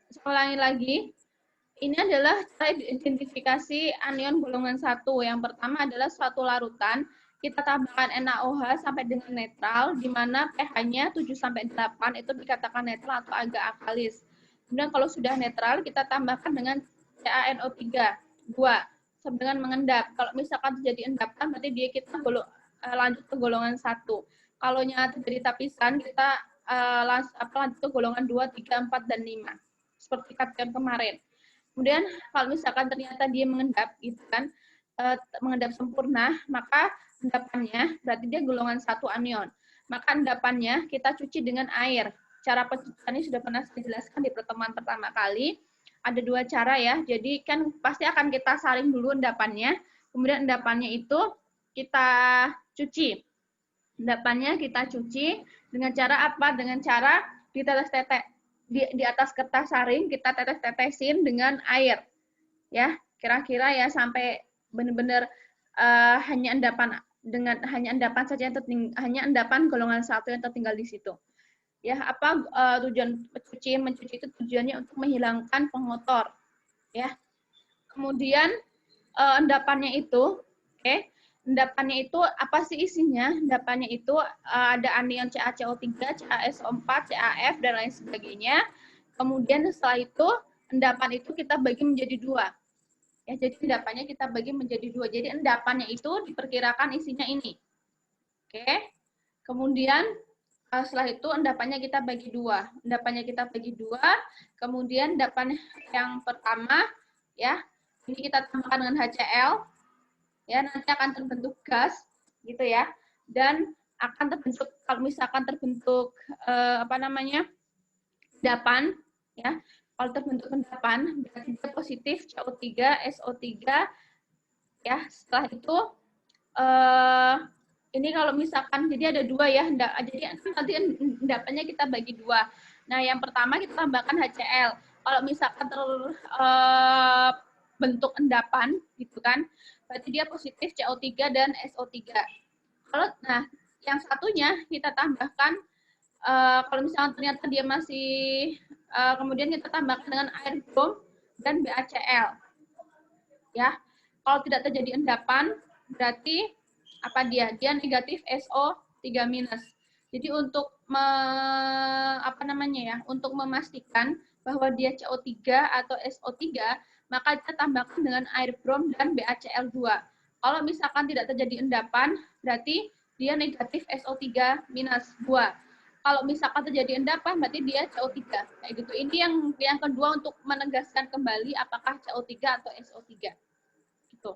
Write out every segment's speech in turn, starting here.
Saya ulangi lagi. Ini adalah cara identifikasi anion golongan 1. Yang pertama adalah suatu larutan, kita tambahkan NaOH sampai dengan netral, di mana pH-nya 7-8 itu dikatakan netral atau agak alkalis. Kemudian kalau sudah netral, kita tambahkan dengan CaNO3, 2, sampai dengan mengendap. Kalau misalkan terjadi endapan, berarti dia kita lanjut ke golongan 1. Kalau terjadi tapisan, kita lanjut ke golongan 2, 3, 4, dan 5. Seperti katakan kemarin. Kemudian kalau misalkan ternyata dia mengendap gitu kan, mengendap sempurna, maka endapannya berarti dia golongan 1 anion. Maka endapannya kita cuci dengan air. Cara pencucian ini sudah pernah saya jelaskan di pertemuan pertama kali. Ada 2 cara ya. Jadi kan pasti akan kita saring dulu endapannya. Kemudian endapannya itu kita cuci. Endapannya kita cuci dengan cara apa? Dengan cara ditetes-tetes di atas kertas saring kita tetes-tetesin dengan air, ya kira-kira ya sampai benar-benar hanya endapan saja yang hanya endapan golongan 1 yang tertinggal di situ. Ya apa tujuan mencuci itu tujuannya untuk menghilangkan pengotor, ya. Kemudian endapannya itu, oke. Endapannya itu apa sih isinya? Endapannya itu ada anion CaCO3, CaSO4, CaF, dan lain sebagainya. Kemudian setelah itu, endapan itu kita bagi menjadi 2. Ya, jadi endapannya kita bagi menjadi 2. Jadi endapannya itu diperkirakan isinya ini. Oke. Kemudian setelah itu endapannya kita bagi 2. Endapannya kita bagi 2. Kemudian endapan yang pertama, ya, ini kita tambahkan dengan HCl. Ya, nanti akan terbentuk gas gitu ya, dan akan terbentuk kalau misalkan terbentuk endapan ya, kalau terbentuk endapan berarti dia positif CO3 SO3 ya. Setelah itu ini kalau misalkan jadi ada 2 ya, jadi nanti endapannya kita bagi 2. Nah, yang pertama kita tambahkan HCl. Kalau misalkan bentuk endapan gitu kan, berarti dia positif CO3 dan SO3. Nah, yang satunya kita tambahkan, kalau misalnya ternyata dia masih, kemudian kita tambahkan dengan air brom dan BaCl. Ya, kalau tidak terjadi endapan, berarti apa dia? Dia negatif SO3-. Jadi untuk untuk memastikan bahwa dia CO3 atau SO3, maka kita tambahkan dengan air brom dan BaCl2. Kalau misalkan tidak terjadi endapan, berarti dia negatif SO3-2. Kalau misalkan terjadi endapan, berarti dia CO3. Kayak gitu. Ini yang kedua untuk menegaskan kembali apakah CO3 atau SO3. Gitu.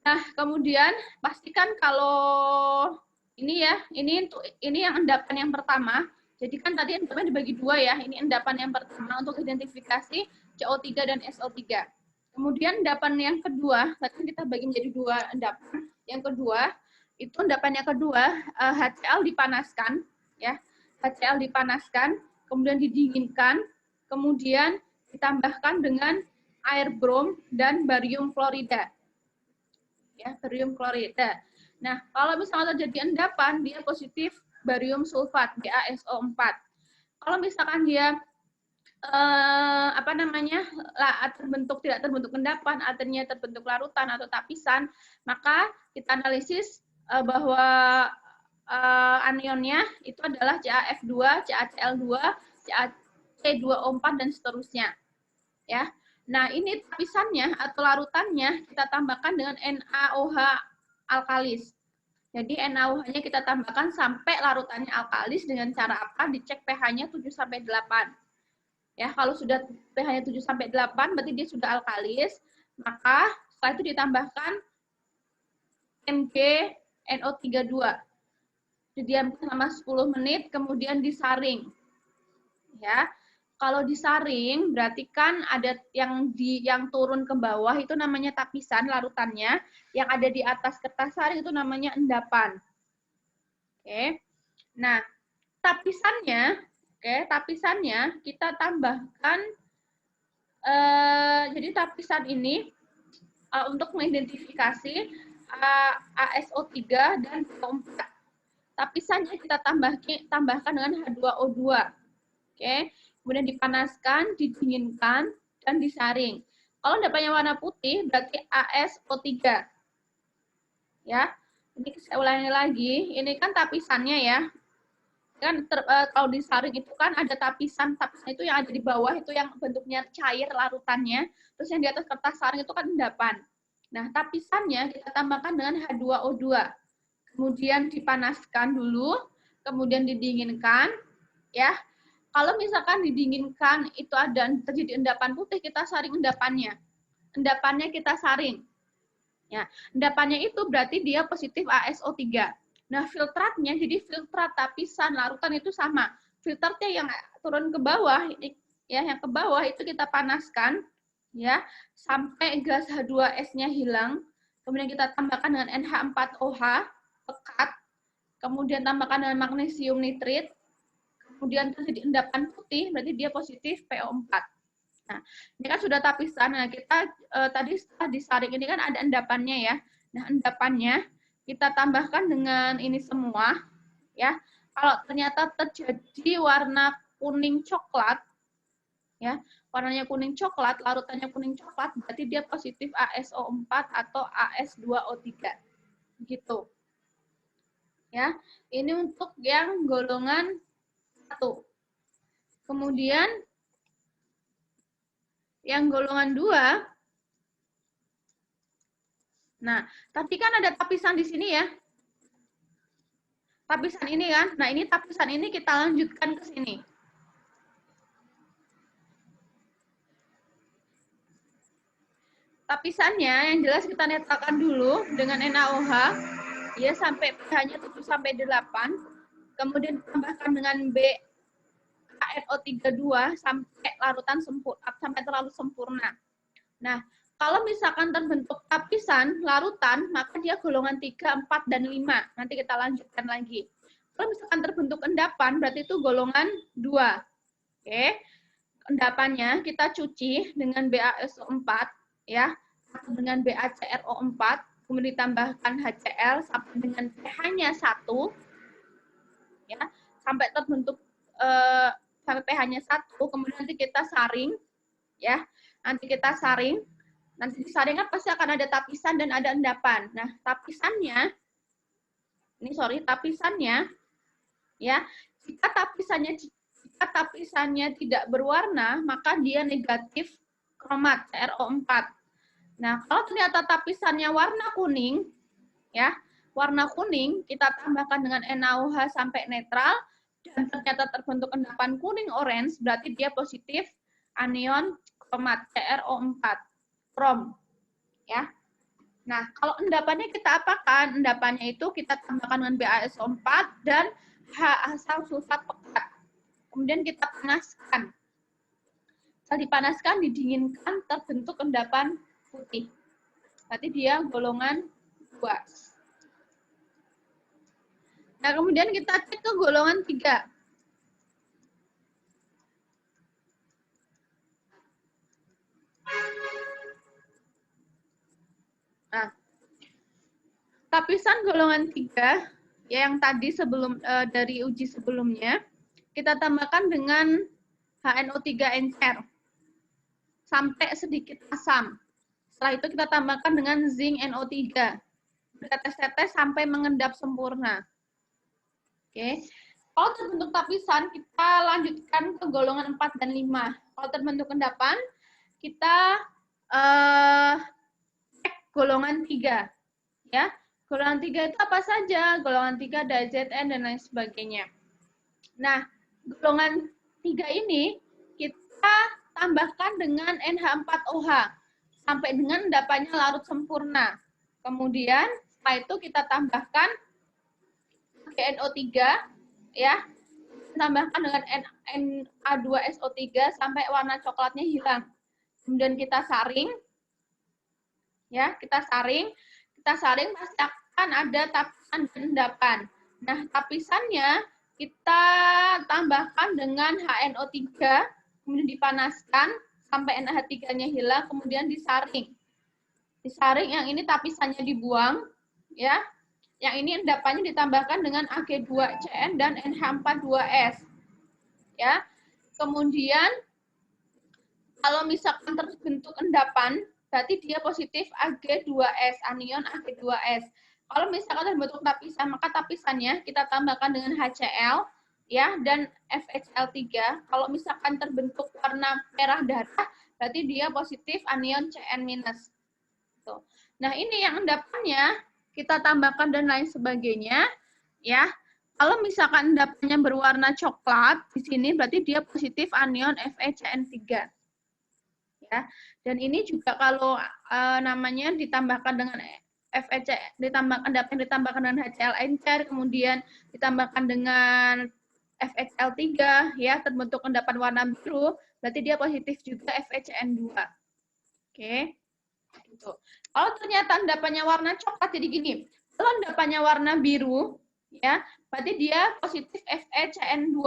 Nah, kemudian pastikan kalau ini ya, ini yang endapan yang pertama. Jadi kan tadi endapan dibagi 2 ya. Ini endapan yang pertama untuk identifikasi CO3 dan SO3. Kemudian endapan yang kedua, tadi kita bagi menjadi 2 endapan. Yang kedua, itu endapan yang kedua, HCl dipanaskan ya. HCl dipanaskan, kemudian didinginkan, kemudian ditambahkan dengan air brom dan barium klorida. Ya, barium klorida. Nah, kalau misalnya terjadi endapan, dia positif barium sulfat, BaSO4. Kalau misalkan dia tidak terbentuk endapan, artinya terbentuk larutan atau tapisan, maka kita analisis bahwa anionnya itu adalah CaF2, CaCl2, CaC2O4 dan seterusnya. Ya. Nah, ini tapisannya atau larutannya kita tambahkan dengan NaOH alkalis. Jadi NaOH-nya kita tambahkan sampai larutannya alkalis dengan cara apa? Dicek pH-nya 7-8. Ya, kalau sudah pH-nya 7-8 berarti dia sudah alkalis, maka setelah itu ditambahkan MgNO32. Didiamkan selama 10 menit kemudian disaring. Ya. Kalau disaring berarti kan ada yang turun ke bawah itu namanya tapisan larutannya, yang ada di atas kertas saring itu namanya endapan. Oke. Nah, tapisannya kita tambahkan jadi tapisan ini untuk mengidentifikasi ASO3 dan CO4. Tapisannya kita tambahkan dengan H2O2. Oke. kemudian dipanaskan, didinginkan, dan disaring. Kalau endapannya warna putih, berarti ASO3. Ya, ini saya ulangi lagi, ini kan tapisannya ya. Kan kalau disaring itu kan ada tapisan itu yang ada di bawah itu yang bentuknya cair larutannya, terus yang di atas kertas saring itu kan endapan. Nah, tapisannya kita tambahkan dengan H2O2. Kemudian dipanaskan dulu, kemudian didinginkan, ya. Kalau misalkan didinginkan itu ada terjadi endapan putih, kita saring endapannya. Endapannya kita saring. Ya, endapannya itu berarti dia positif ASO3. Nah, filtratnya jadi filtrat tapisan larutan itu sama. Filternya yang turun ke bawah, ya, yang ke bawah itu kita panaskan, ya, sampai gas H2S-nya hilang. Kemudian kita tambahkan dengan NH4OH pekat. Kemudian tambahkan dengan magnesium nitrit. Kemudian terjadi endapan putih, berarti dia positif PO4. Nah, ini kan sudah tapisan. Nah, kita tadi setelah disaring ini kan ada endapannya ya. Nah, endapannya kita tambahkan dengan ini semua, ya. Kalau ternyata terjadi warna kuning coklat, ya, warnanya kuning coklat, larutannya kuning coklat, berarti dia positif ASO4 atau AS2O3, gitu. Ya, ini untuk yang golongan 1. Kemudian yang golongan 2, nah, tadi kan ada tapisan di sini ya. Tapisan ini kan. Nah, ini tapisan ini kita lanjutkan ke sini. Tapisannya yang jelas kita netralkan dulu dengan NaOH ya sampai pH-nya 7 sampai 8. Kemudian ditambahkan dengan BaNO32 sampai larutan sempurna, sampai terlalu sempurna. Nah, kalau misalkan terbentuk tapisan larutan, maka dia golongan 3, 4, dan 5. Nanti kita lanjutkan lagi. Kalau misalkan terbentuk endapan, berarti itu golongan 2. Oke. Endapannya kita cuci dengan BaSO4, ya, atau dengan BaCrO4, kemudian ditambahkan HCl sampai dengan pH-nya 1, ya, sampai terbentuk sampai pH-nya 1, kemudian nanti kita saring, ya, nanti kita saring. Nanti disaring kan pasti akan ada tapisan dan ada endapan. Nah, tapisannya, ya, jika tapisannya tidak berwarna, maka dia negatif kromat, CrO4. Nah, kalau ternyata tapisannya warna kuning, ya, warna kuning, kita tambahkan dengan NaOH sampai netral, dan ternyata terbentuk endapan kuning orange, berarti dia positif anion kromat, CrO4. Krom, ya. Nah, kalau endapannya kita apakan? Endapannya itu kita tambahkan dengan BaSO4 dan H asal sulfat pekat. Kemudian kita panaskan. Setelah dipanaskan, didinginkan, terbentuk endapan putih. Berarti dia golongan 2. Nah, kemudian kita cek ke golongan 3. Nah, tapisan golongan 3 ya, yang tadi sebelum dari uji sebelumnya kita tambahkan dengan HNO3 encer sampai sedikit asam. Setelah itu kita tambahkan dengan zinc NO3 bertetes-tetes sampai mengendap sempurna. Oke. Kalau terbentuk tapisan, kita lanjutkan ke golongan 4 dan 5. Kalau terbentuk endapan, kita cek golongan 3. Ya, golongan 3 itu apa saja? Golongan 3 ada ZN dan lain sebagainya. Nah, golongan 3 ini kita tambahkan dengan NH4OH sampai dengan endapannya larut sempurna. Kemudian setelah itu kita tambahkan NO3, ya, tambahkan dengan Na2SO3 sampai warna coklatnya hilang. Kemudian kita saring, ya, kita saring pasti akan ada tapisan dan endapan. Nah, tapisannya kita tambahkan dengan HNO3, kemudian dipanaskan sampai NH3-nya hilang, kemudian disaring. Disaring, yang ini tapisannya dibuang, ya. Yang ini endapannya ditambahkan dengan Ag2CN dan NH42S. Ya. Kemudian kalau misalkan terbentuk endapan, berarti dia positif Ag2S, anion Ag2S. Kalau misalkan terbentuk tapisan, maka tapisannya kita tambahkan dengan HCl ya dan FeCl3. Kalau misalkan terbentuk warna merah darah, berarti dia positif anion Cn-. Tuh. Nah, ini yang endapannya kita tambahkan dan lain sebagainya ya. Kalau misalkan endapannya berwarna coklat di sini berarti dia positif anion FeCN3. Ya. Dan ini juga kalau namanya ditambahkan dengan FeC, ditambahkan dengan HCl encer, kemudian ditambahkan dengan FeCl3 ya, terbentuk endapan warna biru, berarti dia positif juga FeCN2. Oke. Gitu. Kalau ternyata endapannya warna coklat jadi gini. Kalau endapannya warna biru ya, berarti dia positif FeCN2.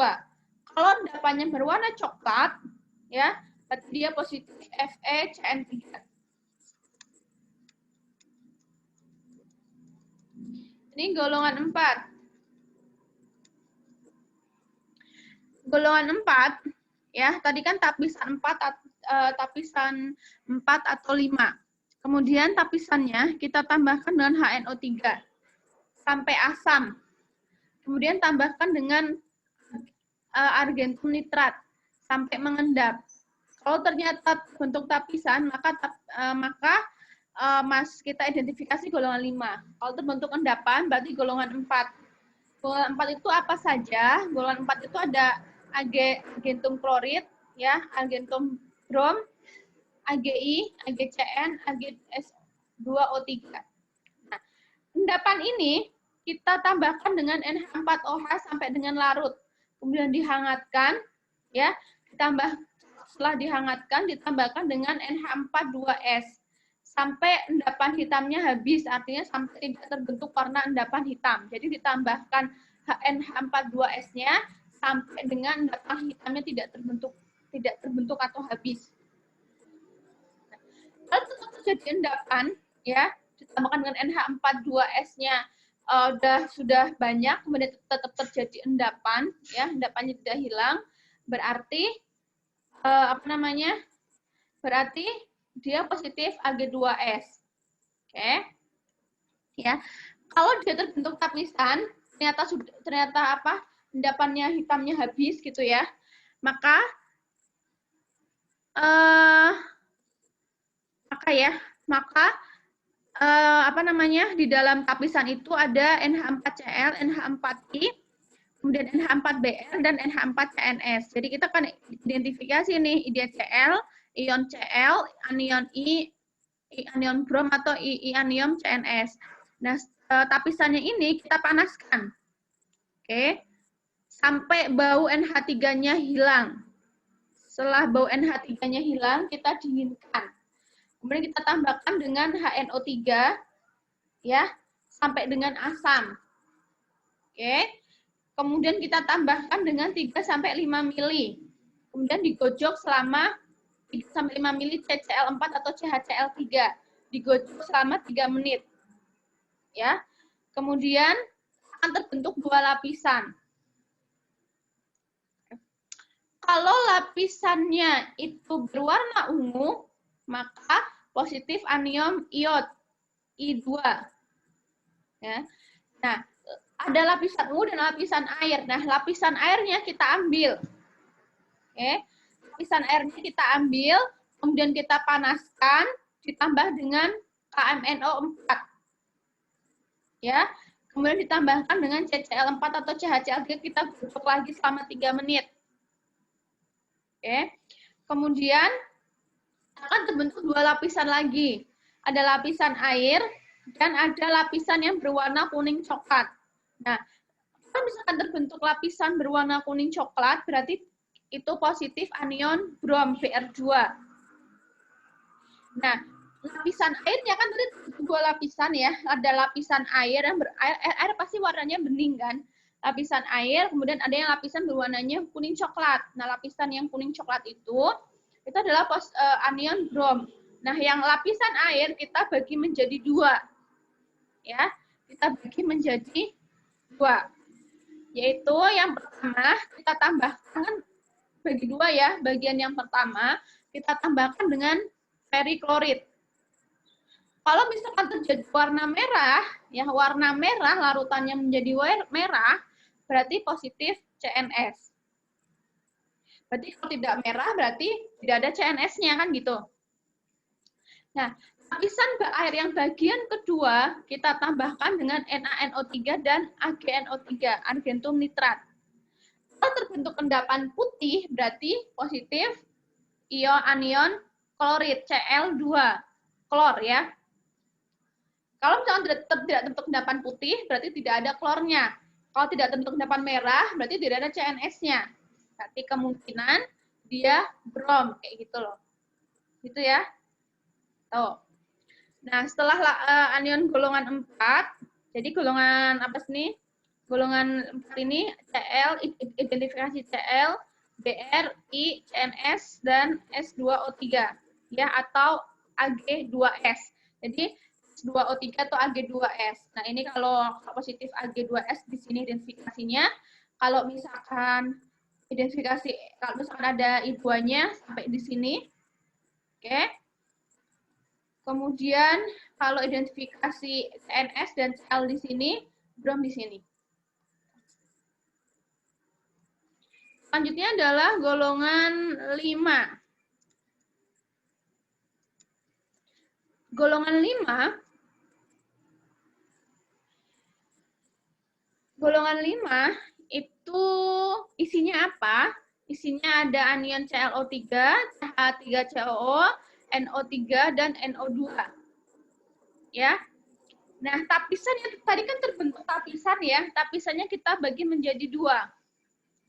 Kalau endapannya berwarna coklat ya, berarti dia positif FeCN3. Ini golongan 4. Golongan 4 ya, tadi kan tapisan 4 atau 5. Kemudian tapisannya kita tambahkan dengan HNO3 sampai asam. Kemudian tambahkan dengan argentum nitrat sampai mengendap. Kalau ternyata bentuk tapisan, maka kita identifikasi golongan 5. Kalau terbentuk endapan, berarti golongan 4. Golongan 4 itu apa saja? Golongan 4 itu ada argentum klorid, ya, argentum brom, AgI, AgCN, AgS2O3. Nah, endapan ini kita tambahkan dengan NH4OH sampai dengan larut. Kemudian dihangatkan, ya, setelah dihangatkan ditambahkan dengan NH42S sampai endapan hitamnya habis, artinya sampai tidak terbentuk warna endapan hitam. Jadi ditambahkan NH42S-nya sampai dengan endapan hitamnya tidak terbentuk atau habis. Kalau tetap terjadi endapan, ya, ditambahkan dengan NH42S-nya sudah banyak, kemudian tetap terjadi endapan, ya, endapannya tidak hilang, berarti berarti dia positif Ag2S. Oke. Ya. Kalau dia terbentuk tapisan, ternyata endapannya hitamnya habis gitu ya. Maka di dalam tapisan itu ada NH4Cl, NH4I, kemudian NH4Br dan NH4CNS. Jadi kita kan identifikasi nih IDCl, ion Cl, anion I, anion brom atau I anion CNS. Nah, tapisannya ini kita panaskan. Oke. Sampai bau NH3-nya hilang. Setelah bau NH3-nya hilang, kita dinginkan. Kemudian kita tambahkan dengan HNO3 ya, sampai dengan asam. Oke. Kemudian kita tambahkan dengan 3 sampai 5 mili. Kemudian digojok selama 3 sampai 5 mili CCl4 atau CHCl3. Digojok selama 3 menit. Ya. Kemudian akan terbentuk 2 lapisan. Kalau lapisannya itu berwarna ungu, maka positif anion iod I2. Ya. Nah, ada lapisan ungu dan lapisan air. Nah, lapisan airnya kita ambil. Oke. Lapisan airnya kita ambil, kemudian kita panaskan, ditambah dengan KMNO4. Ya. Kemudian ditambahkan dengan CCl4 atau CHCl3, kita gosok lagi selama 3 menit. Oke. Kemudian akan terbentuk 2 lapisan lagi. Ada lapisan air dan ada lapisan yang berwarna kuning coklat. Nah, kalau misalkan terbentuk lapisan berwarna kuning coklat, berarti itu positif anion brom Br2. Nah, lapisan airnya kan tadi 2 lapisan ya. Ada lapisan air yang air pasti warnanya bening kan. Lapisan air, kemudian ada yang lapisan berwarnanya kuning coklat. Nah, lapisan yang kuning coklat itu adalah anion brom. Nah, yang lapisan air kita bagi menjadi 2. Ya, kita bagi menjadi 2. Yaitu yang pertama kita tambahkan bagi dua ya. Bagian yang pertama kita tambahkan dengan periklorid. Kalau misalkan terjadi warna merah, ya warna merah larutannya menjadi merah, berarti positif CNS. Berarti kalau tidak merah berarti tidak ada CNS-nya kan gitu. Nah, lapisan air yang bagian kedua kita tambahkan dengan NaNO3 dan AgNO3, argentum nitrat. Kalau terbentuk endapan putih berarti positif anion klorid Cl2, klor ya. Kalau misalnya tidak terbentuk endapan putih berarti tidak ada klornya. Kalau tidak terbentuk endapan merah berarti tidak ada CNS-nya. Berarti kemungkinan dia brom kayak gitu loh. Gitu ya. Tuh. Nah, setelah anion golongan 4, jadi golongan apa sih? Golongan 4 ini Cl, identifikasi Cl, Br, I, CNS, dan S2O3. Ya, atau Ag2S. Jadi, S2O3 atau Ag2S. Nah, ini kalau positif Ag2S di sini identifikasinya. Kalau misalkan identifikasi, kalau misalkan ada I2-nya sampai di sini. Oke. Kemudian kalau identifikasi CNS dan Cl di sini, brom di sini. Selanjutnya adalah golongan 5. Golongan 5 itu isinya apa? Isinya ada anion ClO3, CH3COO, NO3 dan NO2. Ya. Nah, tapisannya tadi kan terbentuk tapisan ya. Tapisannya kita bagi menjadi 2.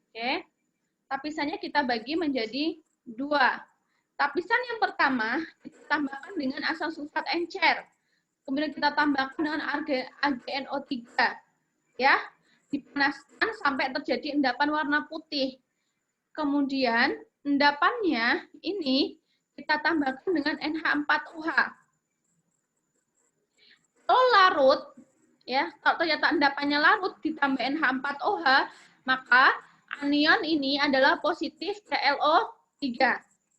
Oke. Tapisannya kita bagi menjadi 2. Tapisan yang pertama kita tambahkan dengan asam sulfat encer. Kemudian kita tambahkan dengan AgNO3. Ya, dipanaskan sampai terjadi endapan warna putih. Kemudian endapannya ini kita tambahkan dengan NH4OH. Kalau larut, ya, kalau ternyata endapannya larut ditambah NH4OH, maka anion ini adalah positif ClO3.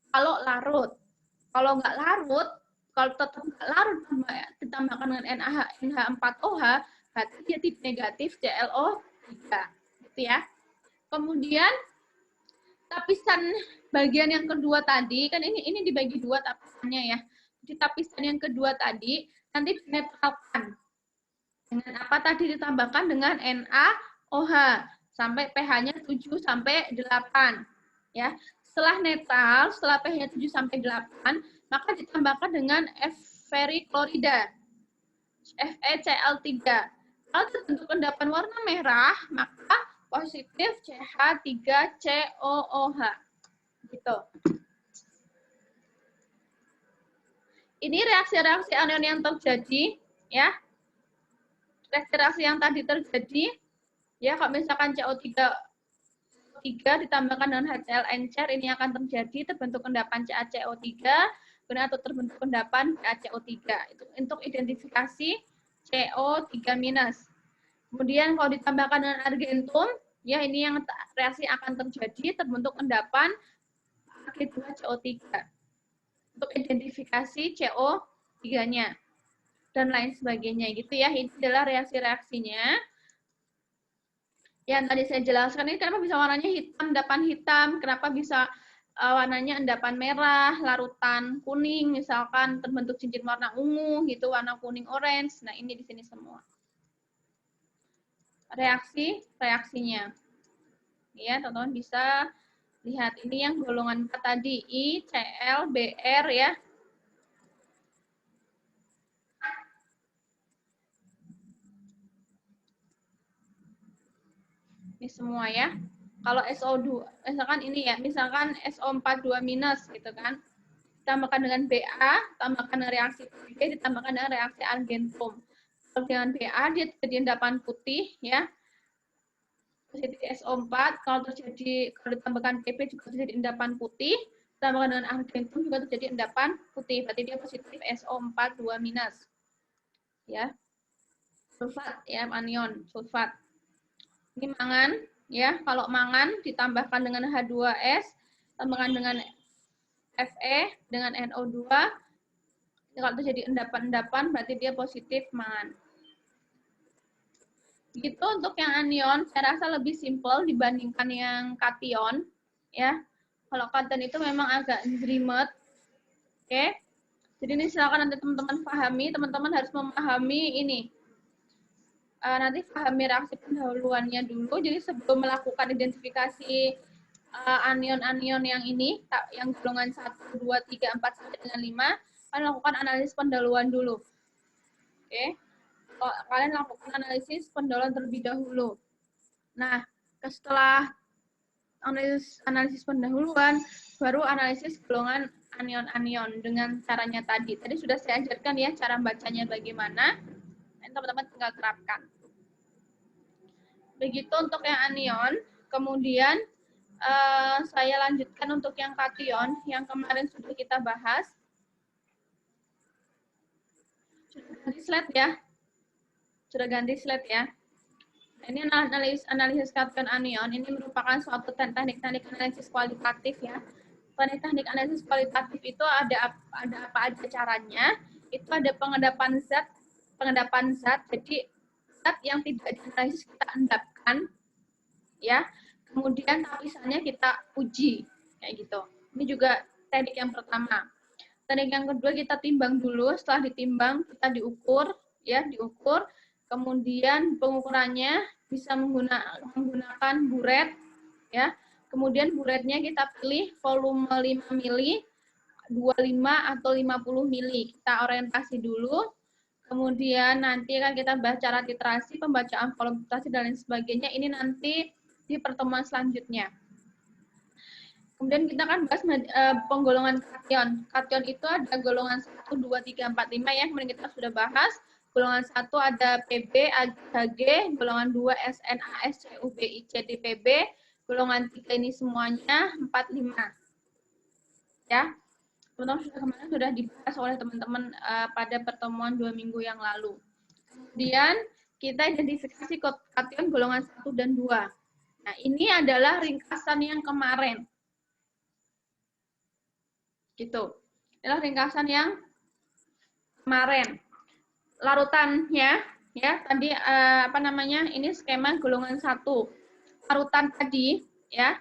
Kalau larut. Kalau nggak larut, kalau tetap nggak larut ditambahkan dengan NH4OH, berarti dia tipe negatif ClO3. Gitu ya. Kemudian tapisan bagian yang kedua tadi, kan ini dibagi 2 tapisannya ya. Jadi tapisan yang kedua tadi nanti dinetralkan. Dengan apa tadi ditambahkan dengan NaOH sampai pH-nya 7 sampai 8 ya. Setelah netral, setelah pH-nya 7 sampai 8, maka ditambahkan dengan ferriklorida FeCl3. Kalau terbentuk endapan warna merah, maka positif CH3COOH. Gitu. Ini reaksi-reaksi anion yang terjadi ya. Reaksi yang tadi terjadi, ya kalau misalkan CO3 ditambahkan dengan HCl encer, ini akan terjadi terbentuk endapan CaCO3, atau terbentuk endapan CaCO3. Itu untuk identifikasi CO3-. Kemudian kalau ditambahkan dengan argentum, ya ini yang reaksi akan terjadi terbentuk endapan Ag2CO3. Untuk identifikasi CO3-nya. Dan lain sebagainya gitu ya. Ini adalah reaksi-reaksinya. Yang tadi saya jelaskan ini kenapa bisa warnanya hitam, endapan hitam, kenapa bisa warnanya endapan merah, larutan kuning, misalkan terbentuk cincin warna ungu gitu, warna kuning orange. Nah, ini di sini semua. Reaksinya. Ya, teman-teman bisa lihat ini yang golongan 4 tadi, I, Cl, Br ya. Ini semua ya. Kalau SO2, misalkan ini ya, misalkan SO42- gitu kan. Ditambahkan dengan Ba, tambahkan dengan reaksi B, ditambahkan dengan reaksi argentum. Kalau dengan Ba, dia terjadi endapan putih ya. Positif SO4, kalau ditambahkan PP juga terjadi endapan putih, ditambahkan dengan argentum juga terjadi endapan putih. Berarti dia positif SO42-. Ya. Sulfat ya, anion, sulfat. Ini mangan ya, kalau mangan ditambahkan dengan H2S tambahkan dengan Fe dengan NO2. Kalau terjadi endapan-endapan berarti dia positif mangan. Begitu untuk yang anion, saya rasa lebih simpel dibandingkan yang kation, ya. Kalau kation itu memang agak jelimet, oke. Jadi ini silakan nanti teman-teman pahami, teman-teman harus memahami ini. Nanti pahami reaksi pendahuluannya dulu. Jadi sebelum melakukan identifikasi anion-anion yang ini, yang golongan 1, 2, 3, 4, sampai dengan 5, kalian lakukan analisis pendahuluan dulu. Oke. Kalian lakukan analisis pendahuluan terlebih dahulu. Nah, setelah analisis pendahuluan, baru analisis golongan anion-anion dengan caranya tadi. Tadi sudah saya ajarkan ya cara bacanya bagaimana. Teman-teman tinggal terapkan. Begitu untuk yang anion. Kemudian saya lanjutkan untuk yang kation yang kemarin sudah kita bahas. Sudah ganti slide ya. Sudah ganti slide ya. Ini analisis kation anion ini merupakan suatu teknik-teknik analisis kualitatif ya. Teknik analisis kualitatif itu ada apa aja caranya? Itu ada pengendapan zat. Jadi zat yang tidak dianalisis kita endapkan, ya. Kemudian lapisannya kita uji, kayak gitu. Ini juga teknik yang pertama. Teknik yang kedua kita timbang dulu. Setelah ditimbang kita diukur, ya, diukur. Kemudian pengukurannya bisa menggunakan buret, ya. Kemudian buretnya kita pilih volume 5 mili, 25 atau 50 mili. Kita orientasi dulu. Kemudian nanti kan kita bahas cara titrasi, pembacaan volume titrasi dan lain sebagainya. Ini nanti di pertemuan selanjutnya. Kemudian kita akan bahas penggolongan kation. Kation itu ada golongan 1, 2, 3, 4, 5 ya. Kemudian kita sudah bahas. Golongan 1 ada PB, AgHG, golongan 2 SNAS, CuBi, CdPb, golongan 3 ini semuanya 4, 5. Ya. Teman-teman kemarin sudah dibahas oleh teman-teman pada pertemuan 2 minggu yang lalu. Kemudian kita identifikasi kation golongan 1 dan 2. Nah, ini adalah ringkasan yang kemarin. Gitu. Adalah ringkasan yang kemarin. Larutannya, ya, tadi ini skema golongan 1. Larutan tadi, ya,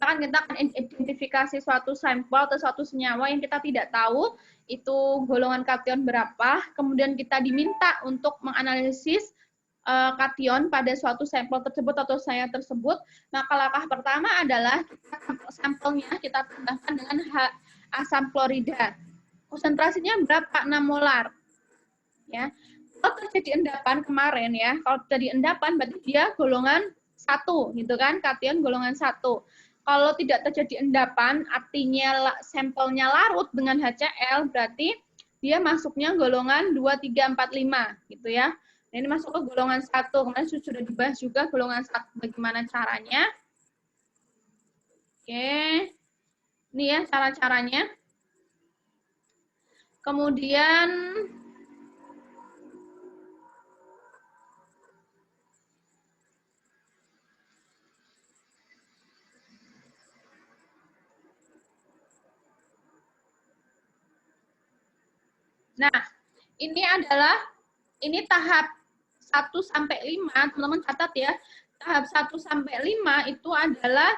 kita akan identifikasi suatu sampel atau suatu senyawa yang kita tidak tahu itu golongan kation berapa, kemudian kita diminta untuk menganalisis kation pada suatu sampel tersebut atau senyawa tersebut. Maka langkah pertama adalah sampelnya kita tambahkan dengan asam klorida. Konsentrasinya berapa? 6 molar. Ya. Kalau terjadi endapan kemarin ya, kalau terjadi endapan berarti dia golongan 1 gitu kan, kation golongan 1. Kalau tidak terjadi endapan, artinya sampelnya larut dengan HCl, berarti dia masuknya golongan 2, 3, 4, 5 gitu ya. Nah, ini masuk ke golongan 1. Kemarin sudah dibahas juga golongan 1 bagaimana caranya. Oke. Ini ya cara-caranya. Kemudian nah, ini tahap 1 sampai 5, teman-teman catat ya. Tahap 1 sampai 5 itu adalah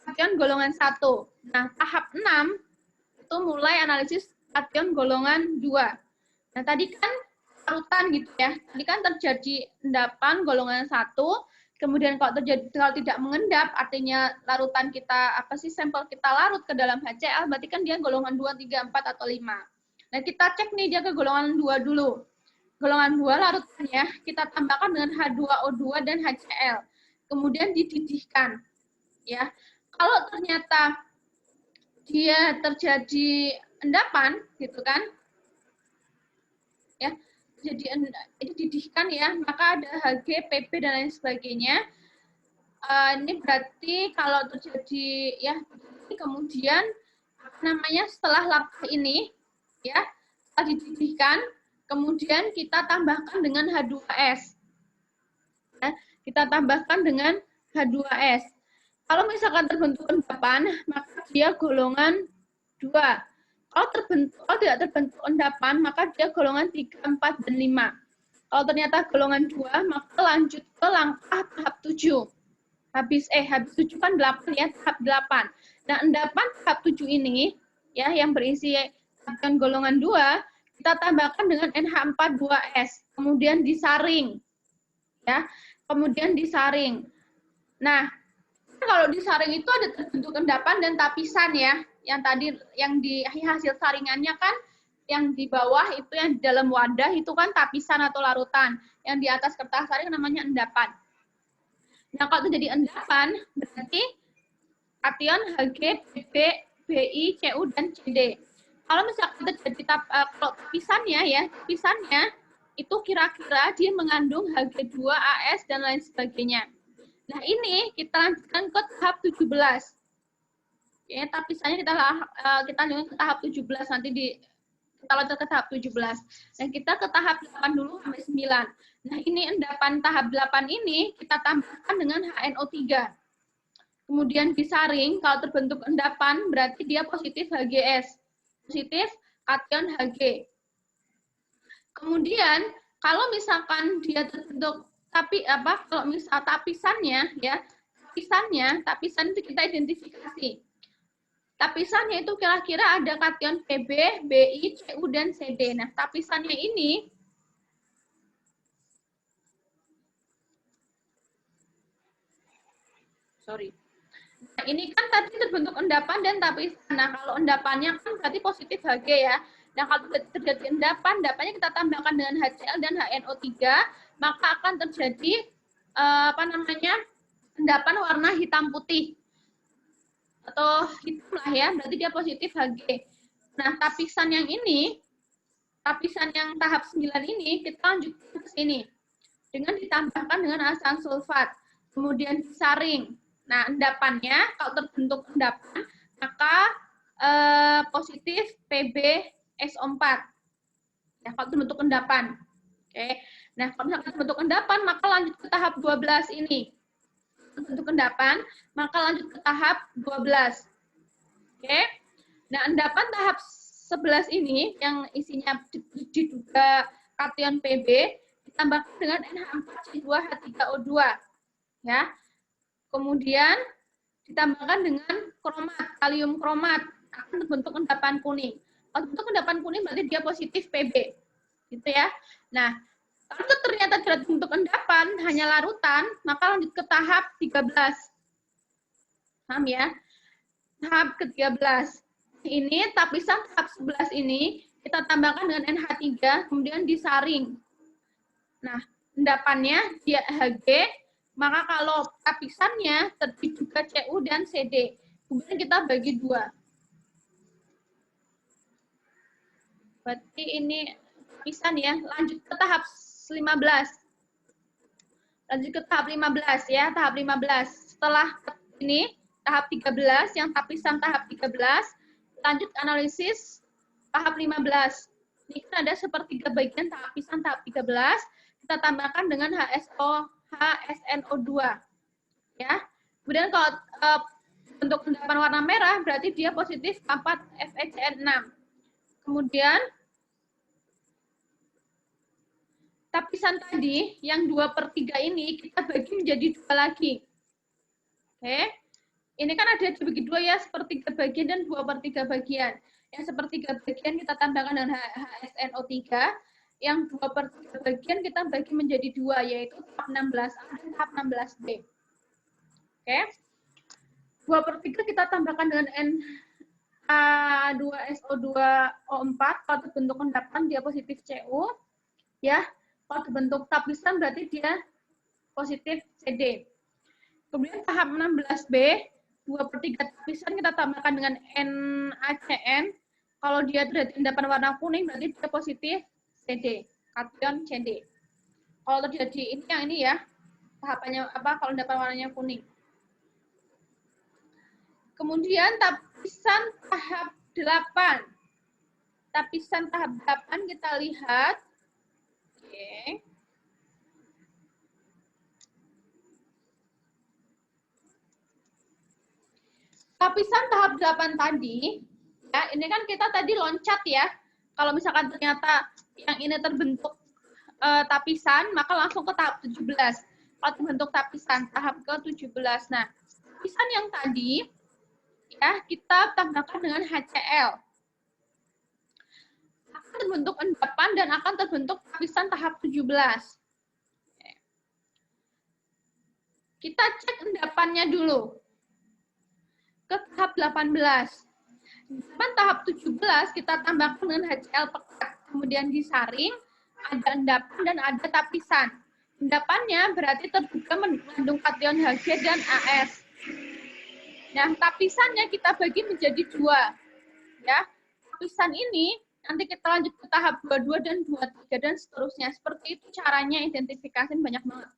kation golongan 1. Nah, tahap 6 itu mulai analisis kation golongan 2. Nah, tadi kan larutan gitu ya. Tadi kan terjadi endapan golongan 1, kemudian kalau tidak mengendap, artinya larutan kita, sampel kita larut ke dalam HCl, berarti kan dia golongan 2, 3, 4, atau 5. Nah, kita cek nih dia ke golongan 2 dulu. Golongan 2 larutannya kita tambahkan dengan H2O2 dan HCl. Kemudian dididihkan. Ya. Kalau ternyata dia terjadi endapan gitu kan, ya, jadi itu dididihkan ya, maka ada Hg, Pp dan lain sebagainya. Ini berarti kalau terjadi ya, kemudian setelah langkah ini ya, setelah dididihkan, kemudian kita tambahkan dengan H2S. Ya, kita tambahkan dengan H2S. Kalau misalkan terbentuk endapan, maka dia golongan 2. Kalau tidak terbentuk endapan, maka dia golongan 3, 4, dan 5. Kalau ternyata golongan 2, maka lanjut ke langkah tahap 7. Habis 7 kan 8 ya, tahap 8. Nah, endapan tahap 7 ini, ya, yang berisi kation golongan 2, kita tambahkan dengan NH42S, kemudian disaring. Ya, kemudian disaring. Nah, kalau disaring itu ada terbentuk endapan dan tapisan ya. Yang tadi yang di hasil saringannya kan yang di bawah itu yang di dalam wadah itu kan tapisan atau larutan. Yang di atas kertas saring namanya endapan. Nah, kalau terjadi endapan berarti kation Hg, Bb, Bi, Cu dan Cd. Kalau misalkan terjadi kalau tapisannya ya, tapisannya itu kira-kira dia mengandung Hg2, As dan lain sebagainya. Nah, ini kita lanjutkan ke tahap 17. Oke, tapisannya kita lanjutkan ke tahap 17 nanti kita lanjut ke tahap 17. Nah, kita ke tahap 8 dulu sampai 9. Nah, ini endapan tahap 8 ini kita tambahkan dengan HNO3. Kemudian disaring, kalau terbentuk endapan berarti dia positif HGS. Positif kation Hg. Kemudian kalau misalkan dia terbentuk kalau misal tapisan itu kita identifikasi. Tapisannya itu kira-kira ada kation Pb, Bi, Cu dan Cd. Nah, tapisannya ini Nah, ini kan tadi terbentuk endapan dan tapisan. Nah, kalau endapannya kan berarti positif Hg ya. Nah, kalau terjadi endapannya kita tambahkan dengan HCl dan HNO3, maka akan terjadi endapan warna hitam putih atau hitam lah ya, berarti dia positif Hg. Nah, tapisan yang tahap 9 ini kita lanjutkan ke sini dengan ditambahkan dengan asam sulfat, kemudian disaring. Nah, endapannya kalau terbentuk endapan maka positif PbSO4. Ya, kalau terbentuk endapan. Oke. Nah, kalau misalkan terbentuk endapan maka lanjut ke tahap 12 ini. Terbentuk endapan maka lanjut ke tahap 12. Oke. Nah, endapan tahap 11 ini yang isinya diduga kation Pb ditambahkan dengan NH4C2H3O2 ya. Kemudian ditambahkan dengan kromat, kalium kromat, akan terbentuk endapan kuning. Kalau terbentuk endapan kuning berarti dia positif Pb. Gitu ya. Nah, kalau ternyata tidak terbentuk endapan, hanya larutan, maka lanjut ke tahap 13. Paham ya? Tahap ke-13. Ini tapisan tahap 11 ini kita tambahkan dengan NH3, kemudian disaring. Nah, endapannya dia Hg, maka kalau tapisannya terdiri juga Cu dan Cd. Kemudian kita bagi 2. Berarti ini tapisan ya. Lanjut ke tahap 15. Lanjut ke tahap 15 ya, tahap 15. Setelah ini tahap 13 yang tapisan tahap 13, lanjut analisis tahap 15. Ini kan ada sepertiga bagian tapisan tahap 13, kita tambahkan dengan HSNO2 ya. Kemudian kalau bentuk endapan warna merah berarti dia positif 4 FeCN6. Kemudian tapisan tadi yang 2/3 ini kita bagi menjadi 2 lagi. Oke. Ini kan ada dibagi 2 ya, sepertiga bagian dan 2/3 bagian. Yang sepertiga bagian kita tambahkan dengan HSNO3, yang 2/3 bagian kita bagi menjadi 2, yaitu tahap 16A dan tahap 16B. Oke. 2/3 kita tambahkan dengan Na2SO2O4, kalau terbentuk endapan dia positif Cu. Ya, kalau terbentuk tapisan berarti dia positif Cd. Kemudian tahap 16B, 2/3 tapisan kita tambahkan dengan NaCN. Kalau dia terjadi endapan warna kuning berarti dia positif Cd, kation Cd. Kalau terjadi ini yang ini ya, tahapannya apa kalau endapan warnanya kuning. Kemudian tapisan tahap 8. Tapisan tahap 8 kita lihat. Oke. Lapisan tahap 8 tadi, ya, ini kan kita tadi loncat ya. Kalau misalkan ternyata yang ini terbentuk tapisan, maka langsung ke tahap 17. Kalau terbentuk tapisan, tahap ke-17. Nah, tapisan yang tadi, ya, kita tambahkan dengan HCl. Akan terbentuk endapan dan akan terbentuk tapisan tahap 17. Kita cek endapannya dulu. Ke tahap 18. Endapan tahap 17 kita tambahkan dengan HCl pekat, kemudian disaring, ada endapan dan ada tapisan. Endapannya berarti terduga mengandung kation Hg dan AS. Nah, tapisannya kita bagi menjadi 2. Ya. Tapisan ini nanti kita lanjut ke tahap 22 dan 23 dan seterusnya. Seperti itu caranya identifikasi banyak banget.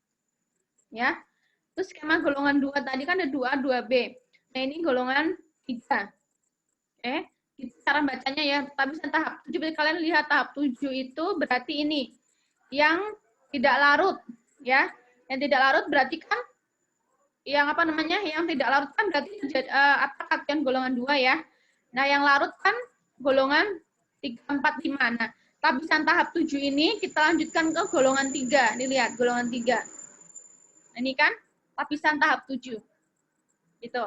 Ya. Terus skema golongan 2 tadi kan ada 2A, 2B. Nah, ini golongan 3. Cara bacanya ya, tapisan tahap 7, kalian lihat tahap 7 itu berarti ini yang tidak larut ya. Yang tidak larut berarti kan yang apa namanya? Yang tidak larut kan berarti kation golongan 2 ya. Nah, yang larut kan golongan 3, 4, 5. Nah, tapisan tahap 7 ini kita lanjutkan ke golongan 3. Ini lihat golongan 3. Ini kan lapisan tahap 7. Gitu.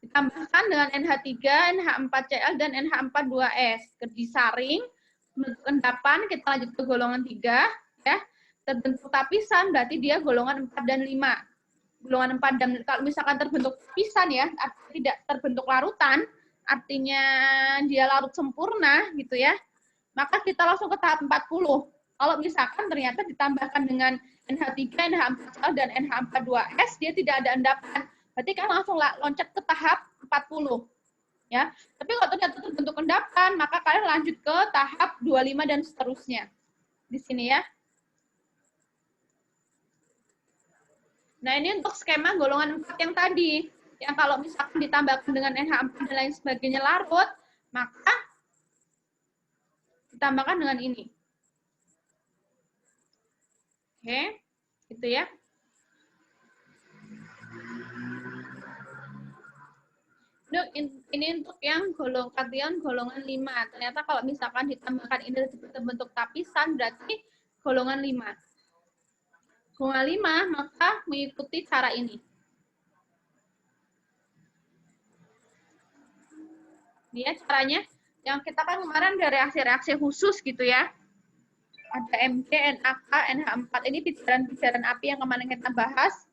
Ditambahkan dengan NH3, NH4Cl, dan NH42S. Disaring, bentuk endapan, kita lanjut ke golongan 3. Ya. Terbentuk tapisan, berarti dia golongan 4 dan 5. Golongan 4 dan, kalau misalkan terbentuk tapisan ya, tidak terbentuk larutan, artinya dia larut sempurna, gitu ya, maka kita langsung ke tahap 40. Kalau misalkan ternyata ditambahkan dengan NH3, NH4Cl, dan NH42S, dia tidak ada endapan. Berarti kan langsung loncat ke tahap 40. Ya. Tapi kalau ternyata terbentuk endapan, maka kalian lanjut ke tahap 25 dan seterusnya. Di sini ya. Nah, ini untuk skema golongan 4 yang tadi. Yang kalau misalkan ditambahkan dengan NH4 dan lain sebagainya larut, maka ditambahkan dengan ini. Oke, gitu ya. Ini untuk yang kation golongan 5. Ternyata kalau misalkan ditambahkan ini terbentuk tapisan, berarti golongan 5. Golongan 5, maka mengikuti cara ini. Ini ya caranya. Yang kita kan kemarin ada reaksi-reaksi khusus gitu ya. Ada Mg, NaK, NH4. Ini pijaran-pijaran api yang kemarin kita bahas.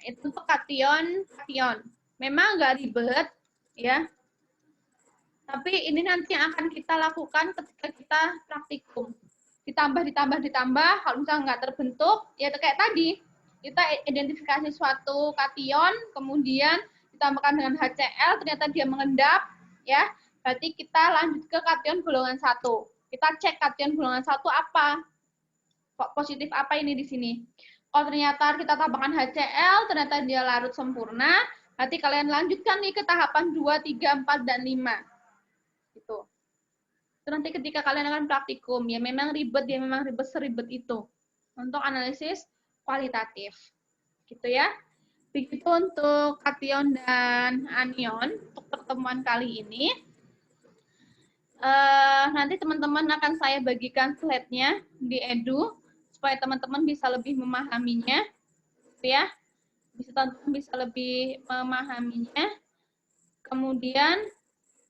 Itu untuk kation. Memang nggak ribet, ya. Tapi ini nanti yang akan kita lakukan ketika kita praktikum. Ditambah, kalau misalnya nggak terbentuk, ya kayak tadi, kita identifikasi suatu kation, kemudian ditambahkan dengan HCl, ternyata dia mengendap, ya, berarti kita lanjut ke kation golongan 1. Kita cek kation golongan 1 apa, kok positif apa ini di sini. Kalau ternyata kita tambahkan HCl, ternyata dia larut sempurna, berarti kalian lanjutkan nih ke tahapan 2, 3, 4, dan 5. Gitu. Nanti ketika kalian akan praktikum, ya memang ribet seribet itu untuk analisis kualitatif, gitu ya. Begitu untuk kation dan anion untuk pertemuan kali ini. Nanti teman-teman akan saya bagikan slide-nya di Edu supaya teman-teman bisa lebih memahaminya, gitu ya. Teman-teman bisa lebih memahaminya. Kemudian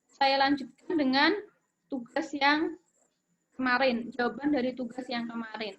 saya lanjutkan dengan tugas yang kemarin, jawaban dari tugas yang kemarin.